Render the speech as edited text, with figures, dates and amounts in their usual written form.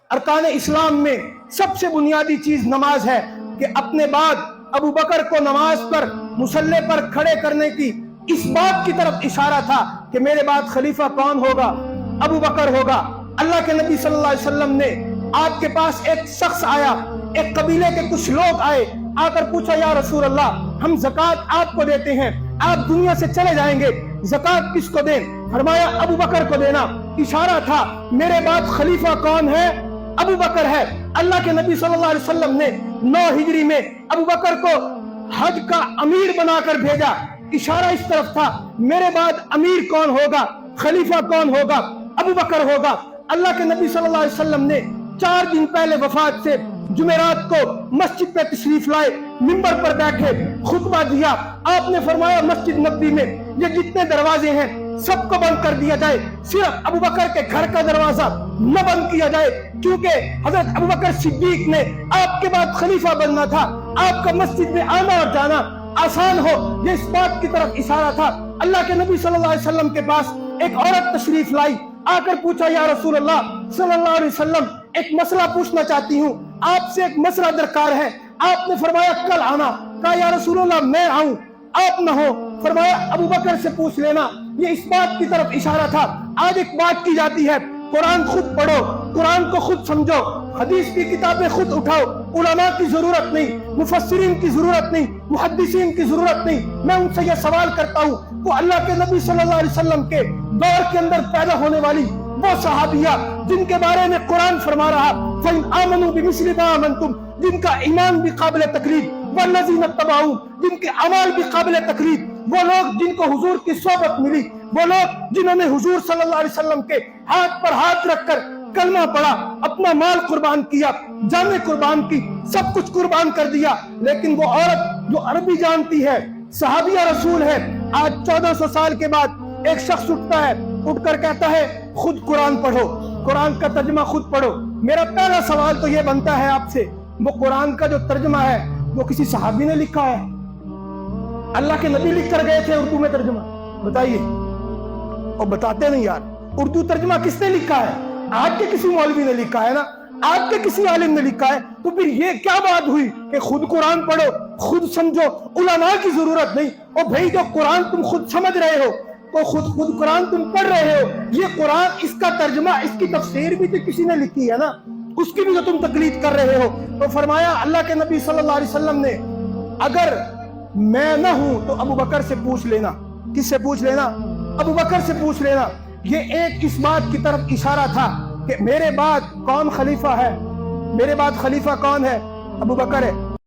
अरकान इस्लाम में सबसे बुनियादी चीज नमाज है कि अपने बाद अबू बकर को नमाज पर मुसल्ले पर खड़े करने की इस बात की तरफ इशारा था कि मेरे बाद खलीफा कौन होगा, अबू बकर होगा। अल्लाह के नबी सल्लल्लाहु अलैहि वसल्लम ने आपके पास एक शख्स आया, एक कबीले के कुछ लोग आए, आकर पूछा या रसूल अल्लाह, हम ज़कात आपको देते हैं, आप दुनिया से चले जाएंगे, ज़कात किसको दें? फरमाया अबू बकर को देना। इशारा था मेरे बाद खलीफा कौन है, अबू बकर है। अल्लाह के नबी सल्लल्लाहु अलैहि वसल्लम ने 9 हिजरी में अबू बकर को हज का अमीर बनाकर भेजा। इशारा इस तरफ था मेरे बाद अमीर कौन होगा, खलीफा कौन होगा, अबू बकर होगा। अल्लाह के नबी सल्लल्लाहु अलैहि वसल्लम ने 4 दिन पहले वफात से जुमेरात को मस्जिद पे तशरीफ लाए, मिंबर पर बैठे, खुतबा दिया। आपने फरमाया मस्जिद नबवी में ये जितने दरवाजे हैं सबको बंद कर दिया जाए, सिर्फ अबू बकर के घर का दरवाजा न बंद किया जाए, क्योंकि हजरत अबू बकर सिद्दीक ने आपके बाद खलीफा बनना था, आपका मस्जिद में आना और जाना आसान हो, ये इस बात की तरफ इशारा था। अल्लाह के नबी सल्लल्लाहु अलैहि वसल्लम के पास एक औरत तशरीफ लाई, आकर पूछा या रसूल अल्लाह सल्लल्लाहु अलैहि वसल्लम, एक मसला पूछना चाहती हूँ, आपसे एक मसला दरकार है। आपने फरमाया कल आना। कहा या रसूल अल्लाह मैं आऊं, आप न हो। फरमाया अबू बकर से पूछ लेना। ये इस बात की तरफ इशारा था। आज एक बात की जाती है, कुरान खुद पढ़ो, कुरान को खुद समझो, हदीस की किताबें खुद उठाओ, उलमा की जरूरत नहीं, मुफस्सिरीन की जरूरत नहीं, मुहद्दिसीन की जरूरत नहीं। मैं उनसे यह सवाल करता हूँ, वो अल्लाह के नबी सल्लल्लाहु अलैहि वसल्लम के दौर के अंदर पैदा होने वाली वो सहाबिया जिनके बारे में कुरान फरमा रहा फ़इन आमनू बिमिस्लि मा आमनतुम, जिनका ईमान भी काबिल तकलीद, वल्लज़ीना तबअू, जिनके अमाल भी काबिल तकलीद, वो लोग जिनको हुजूर की सोबत मिली, वो लोग जिन्होंने हुजूर सल्लल्लाहु अलैहि वसल्लम के हाथ पर हाथ रखकर कलमा पढ़ा, अपना माल कुर्बान किया, जाने कुर्बान की, सब कुछ कुर्बान कर दिया। लेकिन वो औरत जो अरबी जानती है, सहाबिया रसूल है, आज 1400 साल के बाद एक शख्स उठता है, उठकर कहता है खुद कुरान पढ़ो, कुरान का तर्जुमा खुद पढ़ो। मेरा पहला सवाल तो ये बनता है आपसे, वो कुरान का जो तर्जुमा है वो किसी सहाबी ने लिखा है? अल्लाह के नबी लिख कर गए थे उर्दू में तर्जुमा? बताइए। और बताते नहीं यार, उर्दू तर्जुमा किसने लिखा है? आज के किसी मौलवी ने लिखा है ना, आज के किसी आलिम ने लिखा है। तो फिर ये क्या बात हुई कि खुद कुरान पढ़ो, खुद समझो, उलमा की जरूरत नहीं। और भाई जो कुरान तुम खुद समझ रहे हो तो खुद कुरान तुम पढ़ रहे हो, ये कुरान, इसका तर्जुमा, इसकी तफसीर भी तो किसी ने लिखी है ना, उसकी भी जो तुम तकलीद कर रहे हो। तो फरमाया अल्लाह के नबी सल्लल्लाहु अलैहि वसल्लम ने, अगर मैं न हूं तो अबू बकर से पूछ लेना। किससे पूछ लेना? अबू बकर से पूछ लेना। ये एक इस बात की तरफ इशारा था कि मेरे बाद कौन खलीफा है, मेरे बाद खलीफा कौन है? अबू बकर है।